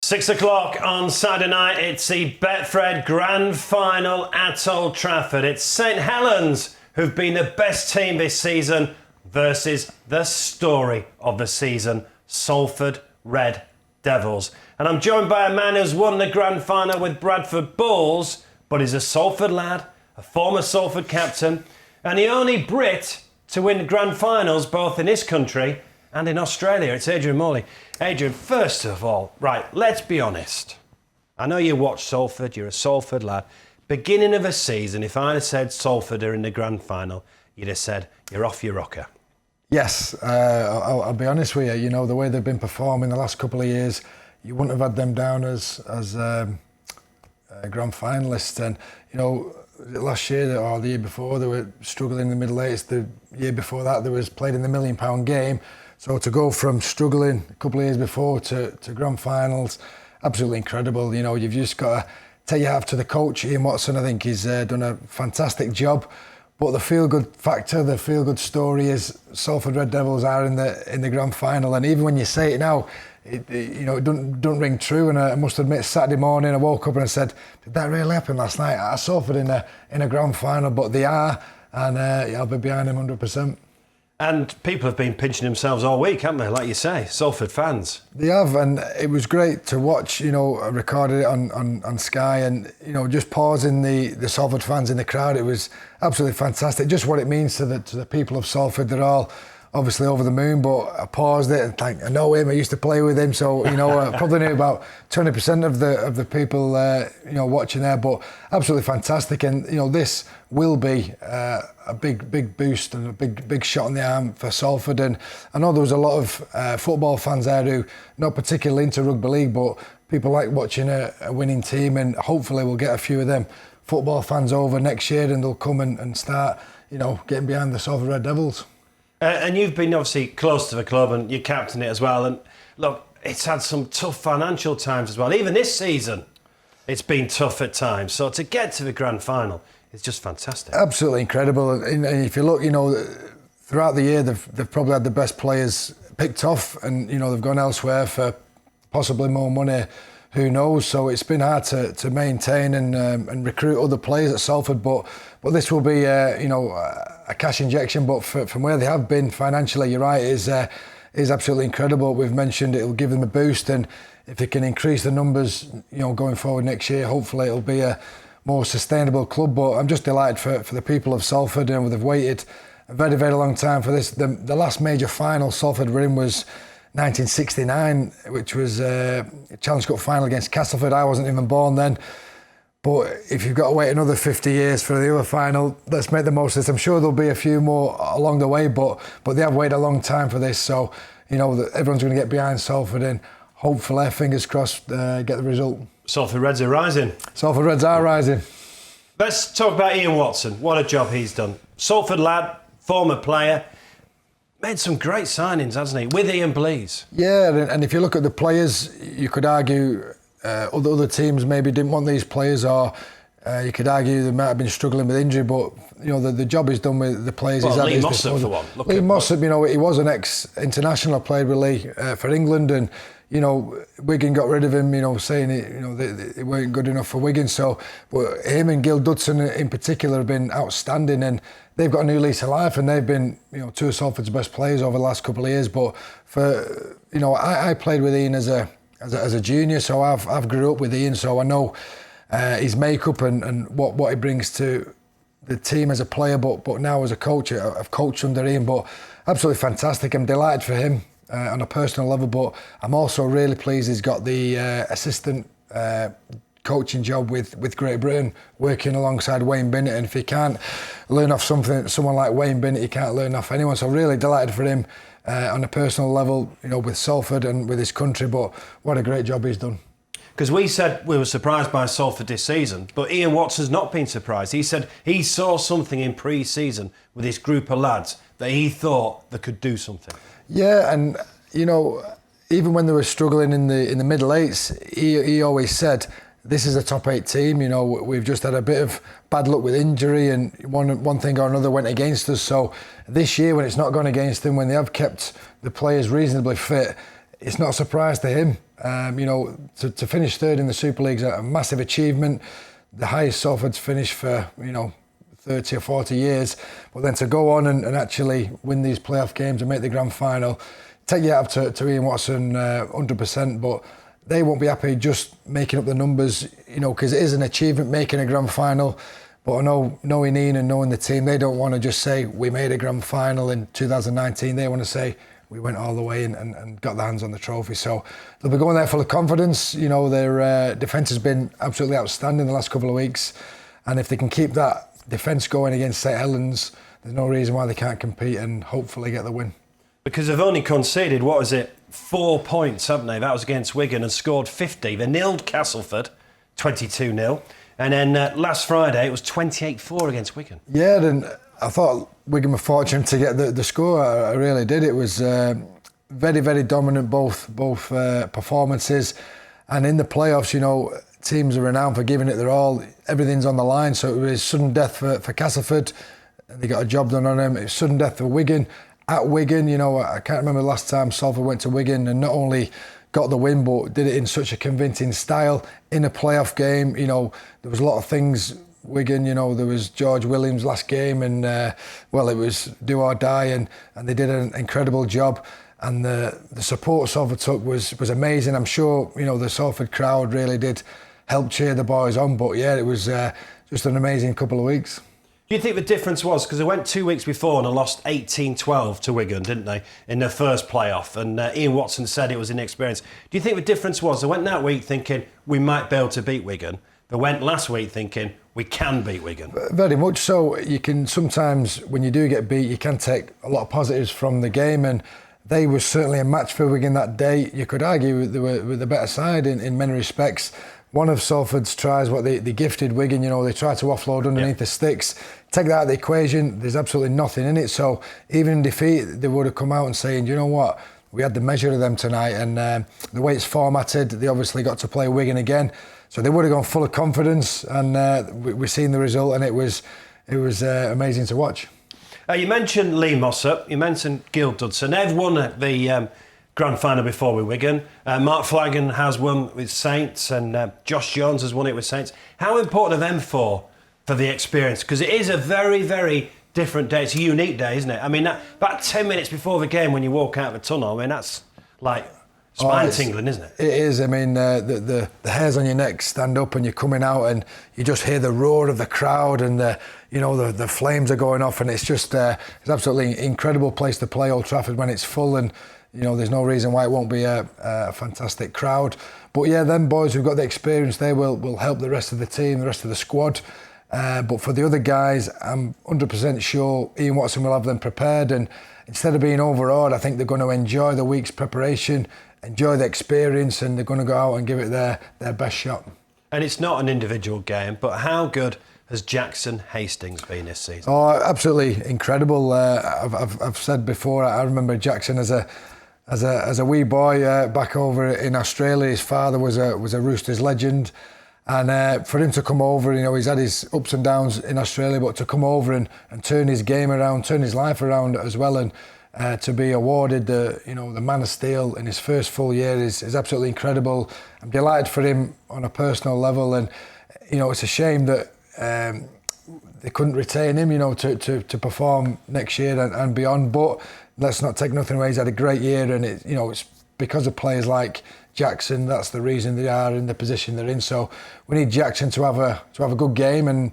6 o'clock on Saturday night, it's the Betfred Grand Final at Old Trafford. It's St Helens who've been the best team this season versus the story of the season, Salford Red Devils. And I'm joined by a man who's won the Grand Final with Bradford Bulls, but he's a Salford lad, a former Salford captain, and the only Brit to win the Grand Finals both in this country and in Australia. It's Adrian Morely. Adrian, first of all, right, let's be honest. I know you watch Salford, you're a Salford lad. Beginning of a season, if I'd have said Salford are in the Grand Final, you'd have said, you're off your rocker. Yes, I'll be honest with you. You know, the way they've been performing the last couple of years, you wouldn't have had them down as Grand Finalists. And, you know, last year or the year before, they were struggling in the middle eights. The year before that, they was played in the £1 million game. So to go from struggling a couple of years before to Grand Finals, absolutely incredible. You know, you've just got to take your hat off to the coach, Ian Watson. I think he's done a fantastic job. But the feel-good factor, the feel-good story is Salford Red Devils are in the Grand Final. And even when you say it now, it don't ring true. And I must admit, Saturday morning I woke up and I said, did that really happen last night? I Salford in a Grand Final, but they are, and I'll be behind them 100%. And people have been pinching themselves all week, haven't they? Like you say, Salford fans. They have, and it was great to watch. You know, I recorded it on Sky, and you know, just pausing the Salford fans in the crowd. It was absolutely fantastic. Just what it means to the people of Salford. They're all obviously over the moon. But I paused it and I know him. I used to play with him, so you know, I probably knew about 20% of the people you know, watching there. But absolutely fantastic, and you know, this will be a big boost and a big shot in the arm for Salford. And I know there was a lot of football fans there who not particularly into rugby league, but people like watching a winning team, and hopefully we'll get a few of them football fans over next year, and they'll come and start, you know, getting behind the Salford Red Devils. And you've been obviously close to the club and you captain it as well. And look, it's had some tough financial times as well. Even this season, it's been tough at times. So to get to the Grand Final, it's just fantastic. Absolutely incredible. And if you look, you know, throughout the year, they've probably had the best players picked off, and you know, they've gone elsewhere for possibly more money. Who knows? So it's been hard to maintain and recruit other players at Salford, but this will be you know, a cash injection. But from where they have been financially, you're right, is absolutely incredible. We've mentioned it will give them a boost, and if they can increase the numbers, you know, going forward next year, hopefully it'll be a more sustainable club. But I'm just delighted for the people of Salford, and they've waited a very, very long time for this. The last major final Salford were in was 1969, which was a Challenge Cup final against Castleford. I wasn't even born then. But if you've got to wait another 50 years for the other final, let's make the most of this. I'm sure there'll be a few more along the way, but they have waited a long time for this. So, you know, everyone's going to get behind Salford, and hopefully, fingers crossed, get the result. Salford Reds are rising. Salford Reds are rising. Let's talk about Ian Watson. What a job he's done. Salford lad, former player. Made some great signings, hasn't he? With Ian Blease. Yeah, and if you look at the players, you could argue other teams maybe didn't want these players, or you could argue they might have been struggling with injury, but you know, the job is done with the players he's had. Lee Mossop for one. Lee Mossop, you know, he was an ex-international, played with Lee for England, and you know, Wigan got rid of him, you know, saying they weren't good enough for Wigan. So, but him and Gil Dudson in particular have been outstanding, and they've got a new lease of life, and they've been, you know, two of Salford's best players over the last couple of years. But for, you know, I played with Ian as a junior, so I've grew up with Ian, so I know his makeup and what he brings to the team as a player, but now as a coach, I've coached under Ian. But absolutely fantastic. I'm delighted for him on a personal level, but I'm also really pleased he's got the assistant coaching job with Great Britain, working alongside Wayne Bennett. And if he can't learn off someone like Wayne Bennett, he can't learn off anyone. So really delighted for him on a personal level, you know, with Salford and with his country. But what a great job he's done. Because we said we were surprised by Salford this season, but Ian Watson's not been surprised. He said he saw something in pre-season with this group of lads that he thought they could do something. Yeah, and you know, even when they were struggling in the middle eights, he always said, this is a top 8 team. You know, we've just had a bit of bad luck with injury, and one thing or another went against us. So this year, when it's not gone against them, when they have kept the players reasonably fit, it's not a surprise to him. To finish third in the Super League is a massive achievement. The highest Salford's finished for 30 or 40 years, but then to go on and actually win these playoff games and make the grand final, take you up to Ian Watson 100%, but they won't be happy just making up the numbers, because it is an achievement making a grand final. But I know, knowing Ian and knowing the team, they don't want to just say we made a grand final in 2019. They want to say we went all the way and got their hands on the trophy. So they'll be going there full of confidence. Their defence has been absolutely outstanding the last couple of weeks, and if they can keep that defence going against St Helens, there's no reason why they can't compete and hopefully get the win. Because they've only conceded, 4 points, haven't they? That was against Wigan, and scored 50. They nilled Castleford 22-0. And then last Friday, it was 28-4 against Wigan. Yeah, and I thought Wigan were fortunate to get the score. I really did. It was very, very dominant, both performances. And in the playoffs, teams are renowned for giving it their all. Everything's on the line. So it was sudden death for Castleford. And they got a job done on them. It was sudden death for Wigan. At Wigan, I can't remember the last time Salford went to Wigan and not only got the win, but did it in such a convincing style in a playoff game. There was a lot of things. Wigan, there was George Williams' last game, and it was do or die, and they did an incredible job. And the support Salford took was amazing. I'm sure the Salford crowd really did help cheer the boys on. But yeah, it was just an amazing couple of weeks. Do you think the difference was, because they went 2 weeks before and they lost 18-12 to Wigan, didn't they, in their first playoff? And Ian Watson said it was inexperience. Do you think the difference was they went that week thinking we might be able to beat Wigan? They went last week thinking we can beat Wigan. Very much so. You can sometimes, when you do get beat, you can take a lot of positives from the game, and they were certainly a match for Wigan that day. You could argue they were the better side in many respects. One of Salford's tries, they gifted Wigan, they tried to offload underneath the sticks. Take that out of the equation, there's absolutely nothing in it. So even in defeat, they would have come out and saying, you know what, we had the measure of them tonight, and the way it's formatted, they obviously got to play Wigan again. So they would have gone full of confidence, and we've seen the result, and it was amazing to watch. You mentioned Lee Mossop, you mentioned Gil Dudson. They've won the grand final before with Wigan. Mark Flanagan has won with Saints, and Josh Jones has won it with Saints. How important are them for the experience? Because it is a very, very different day. It's a unique day, isn't it? I mean, about 10 minutes before the game when you walk out of the tunnel, that's like spine-tingling, isn't it? It is. I mean, the hairs on your neck stand up and you're coming out and you just hear the roar of the crowd, and the flames are going off, and it's just it's absolutely incredible place to play, Old Trafford, when it's full, and there's no reason why it won't be a fantastic crowd. But yeah, them boys who've got the experience, they will help the rest of the team, the rest of the squad. But for the other guys, I'm 100% sure Ian Watson will have them prepared, and instead of being overawed, I think they're going to enjoy the week's preparation, enjoy the experience, and they're going to go out and give it their best shot. And it's not an individual game, but how good has Jackson Hastings been this season? Oh, absolutely incredible. I've said before, I remember Jackson as a wee boy back over in Australia. His father was a Roosters legend, and for him to come over, he's had his ups and downs in Australia, but to come over and turn his game around, turn his life around as well, and to be awarded the Man of Steel in his first full year is absolutely incredible. I'm delighted for him on a personal level, and it's a shame that they couldn't retain him, to perform next year and beyond. But let's not take nothing away. He's had a great year, and it's because of players like Jackson. That's the reason they are in the position they're in. So we need Jackson to have a good game, and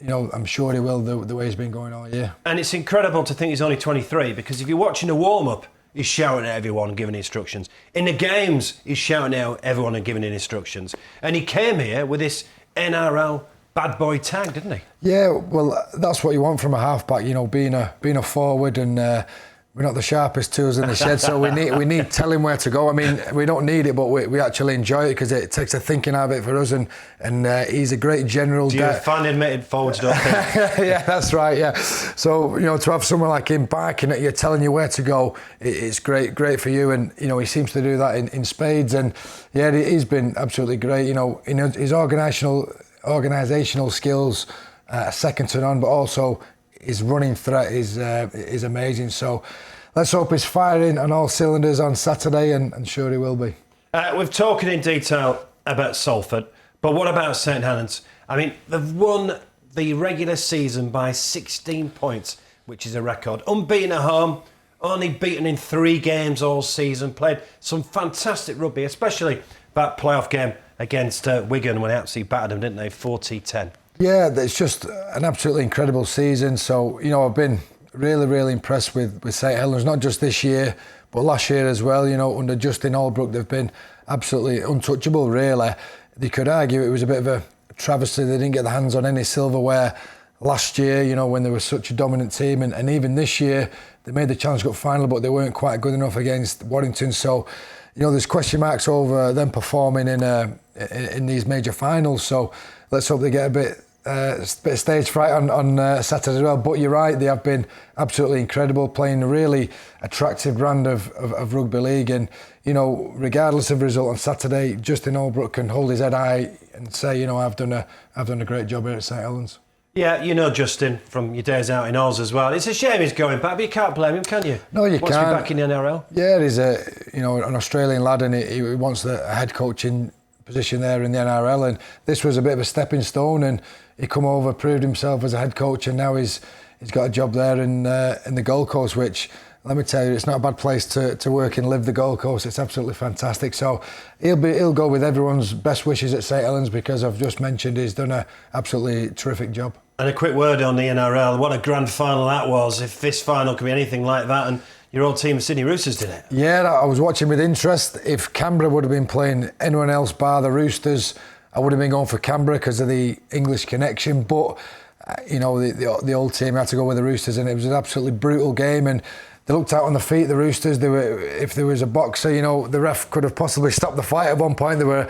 I'm sure he will, the way he's been going all year. And it's incredible to think he's only 23, because if you're watching a warm-up, he's shouting at everyone and giving instructions. In the games, he's shouting at everyone and giving instructions. And he came here with this NRL bad boy tag, didn't he? Yeah, well, that's what you want from a halfback, being a forward, and we're not the sharpest tools in the shed, so we need tell him where to go. I mean, we don't need it, but we actually enjoy it because it takes the thinking out of it for us, and he's a great general. Do you fan admitted forwards don't think? Yeah, that's right, yeah. So, to have someone like him barking at you, telling you where to go, it's great for you, and, he seems to do that in spades, and yeah, he's been absolutely great. His organisational skills, second to none, but also his running threat is amazing. So let's hope he's firing on all cylinders on Saturday, and sure he will be. We've talked in detail about Salford, but what about St Helens? I mean, they've won the regular season by 16 points, which is a record. Unbeaten at home, only beaten in 3 games all season. Played some fantastic rugby, especially that playoff game against Wigan when they absolutely battered them, didn't they? 40-10. Yeah, it's just an absolutely incredible season. So, I've been really, really impressed with St Helens, not just this year, but last year as well. Under Justin Holbrook, they've been absolutely untouchable, really. They could argue it was a bit of a travesty they didn't get their hands on any silverware last year, when they were such a dominant team. And even this year, they made the Challenge Cup final, but they weren't quite good enough against Warrington. So, there's question marks over them performing in these major finals. So let's hope they get a bit of stage fright on Saturday as well. But you're right, they have been absolutely incredible, playing a really attractive brand of rugby league. And, regardless of result on Saturday, Justin Holbrook can hold his head high and say, I've done a great job here at St Helens. Yeah, Justin from your days out in Oz as well. It's a shame he's going back, but you can't blame him, can you? No, you can't. Wants to be back in the NRL. Yeah, he's an Australian lad, and he wants the head coaching position there in the NRL. And this was a bit of a stepping stone, and he come over, proved himself as a head coach, and now he's got a job there in the Gold Coast, which, let me tell you, it's not a bad place to work and live, the Gold Coast. It's absolutely fantastic. So he'll go with everyone's best wishes at St Helens, because I've just mentioned he's done an absolutely terrific job. And a quick word on the NRL. What a grand final that was. If this final could be anything like that, and your old team, Sydney Roosters, did it. Yeah, I was watching with interest. If Canberra would have been playing anyone else bar the Roosters, I would have been going for Canberra because of the English connection. But, the old team had to go with the Roosters, and it was an absolutely brutal game. And they looked out on the feet, the Roosters. If there was a boxer, the ref could have possibly stopped the fight at one point. They were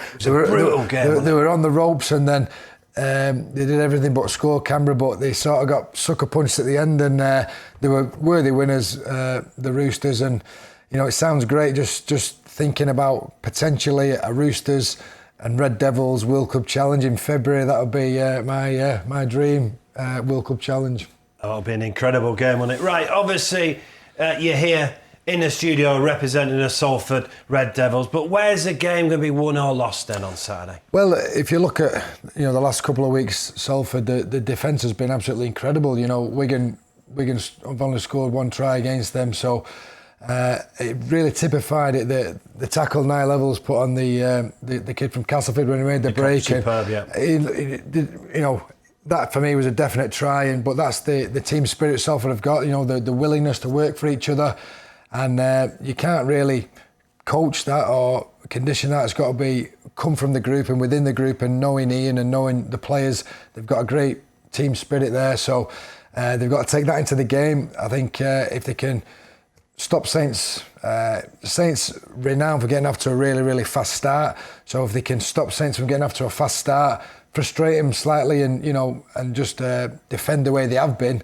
on the ropes, and then they did everything but score, Canberra, but they sort of got sucker punched at the end, and they were worthy winners, the Roosters. And it sounds great just thinking about potentially a Roosters and Red Devils World Cup Challenge in February. That would be my dream World Cup Challenge. Oh, it'll be an incredible game, won't it? Right, obviously you're here in the studio representing the Salford Red Devils, but where's the game going to be won or lost then on Saturday? Well, if you look at the last couple of weeks, Salford, the defence has been absolutely incredible. Wigan have only scored 1 try against them, so it really typified it. The tackle Niall Levels put on the kid from Castleford when he made the break. Superb, yeah. That for me was a definite try, but that's the team spirit Salford have got. The willingness to work for each other. And you can't really coach that or condition that. It's got to come from the group and within the group, and knowing Ian and knowing the players. They've got a great team spirit there, so they've got to take that into the game. I think if they can stop Saints renowned for getting off to a really, really fast start. So if they can stop Saints from getting off to a fast start, frustrate them slightly, and just defend the way they have been,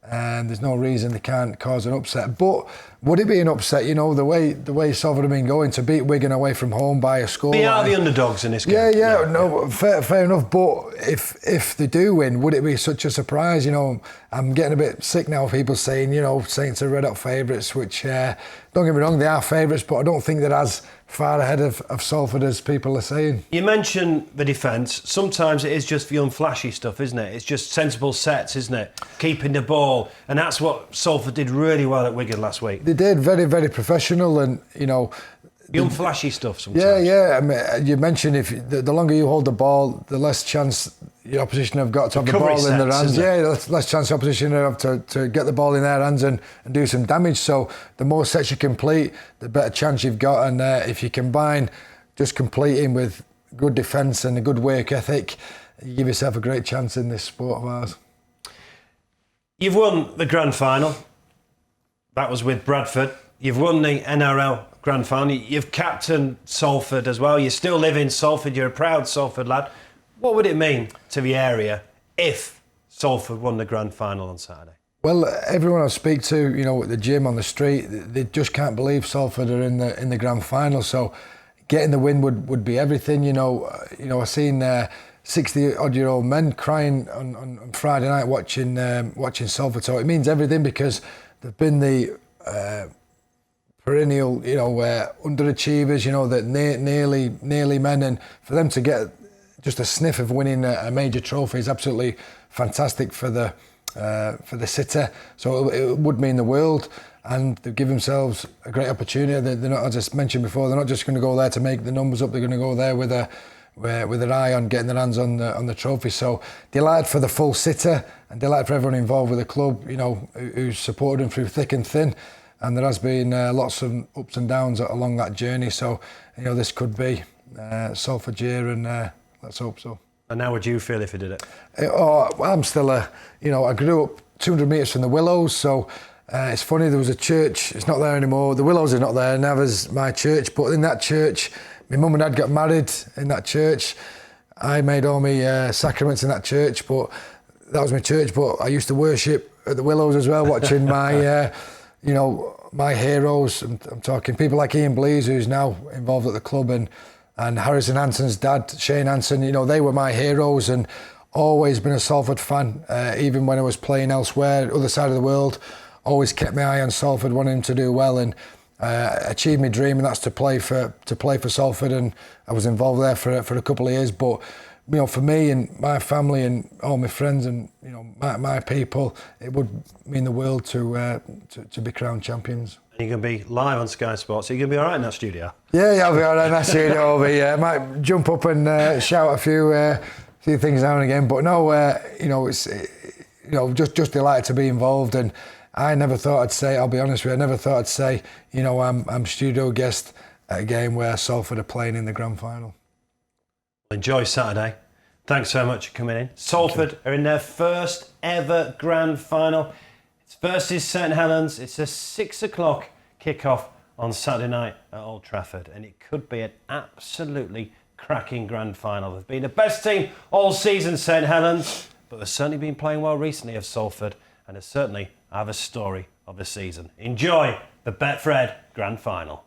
and there's no reason they can't cause an upset. But would it be an upset, the way Salford have been going, to beat Wigan away from home by a score? They are the underdogs in this game. Yeah. Fair enough. But if they do win, would it be such a surprise? I'm getting a bit sick now of people saying, Saints are red hot favourites, which, don't get me wrong, they are favourites, but I don't think they're as far ahead of Salford as people are saying. You mentioned the defence. Sometimes it is just the unflashy stuff, isn't it? It's just sensible sets, isn't it? Keeping the ball. And that's what Salford did really well at Wigan last week. They did, very, very professional, and, the unflashy stuff sometimes. Yeah. I mean, you mentioned if the longer you hold the ball, the less chance your opposition have got to have the ball in their hands. Yeah, less chance the opposition have to get the ball in their hands and do some damage. So the more sets you complete, the better chance you've got. And if you combine just completing with good defence and a good work ethic, you give yourself a great chance in this sport of ours. You've won the grand final. That was with Bradford. You've won the NRL grand final. You've captained Salford as well. You still live in Salford. You're a proud Salford lad. What would it mean to the area if Salford won the grand final on Saturday? Well, everyone I speak to, at the gym, on the street, they just can't believe Salford are in the grand final. So getting the win would be everything. I've seen 60-odd-year-old men crying on Friday night watching Salford. So it means everything, because they've been the perennial, underachievers, that nearly men, and for them to get just a sniff of winning a major trophy is absolutely fantastic for the city. So it would mean the world, and they've given themselves a great opportunity. They're not, as I mentioned before, they're not just going to go there to make the numbers up. They're going to go there with an eye on getting their hands on the trophy. So delighted for the full city, and delighted for everyone involved with the club, who's supported them through thick and thin. And there has been lots of ups and downs along that journey. So, this could be Salford year, and let's hope so. And how would you feel if you did it? I'm still I grew up 200 metres from the Willows, so it's funny, there was a church, it's not there anymore, the Willows are not there, never's my church, but in that church, my mum and dad got married in that church. I made all my sacraments in that church, but that was my church, but I used to worship at the Willows as well, watching my, my heroes. I'm talking people like Ian Blease, who's now involved at the club, and Harrison Hanson's dad, Shane Hanson, they were my heroes, and always been a Salford fan, even when I was playing elsewhere, other side of the world, always kept my eye on Salford, wanting him to do well, and achieved my dream, and that's to play for Salford, and I was involved there for a couple of years. But for me and my family and all my friends and my people, it would mean the world to be crowned champions. You're going to be live on Sky Sports, so you're going to be all right in that studio? Yeah, I'll be all right in that studio. I might jump up and shout a few things now and again, but no, it's just delighted to be involved. And I never thought I'd say, I'll be honest with you, I never thought I'd say, I'm studio guest at a game where Salford are playing in the grand final. Enjoy Saturday. Thanks so much for coming in. Salford are in their first ever grand final. It's versus St Helens. It's a 6 o'clock kickoff on Saturday night at Old Trafford, and it could be an absolutely cracking grand final. They've been the best team all season, St Helens, but they've certainly been playing well recently of Salford, and they certainly have a story of the season. Enjoy the Betfred grand final.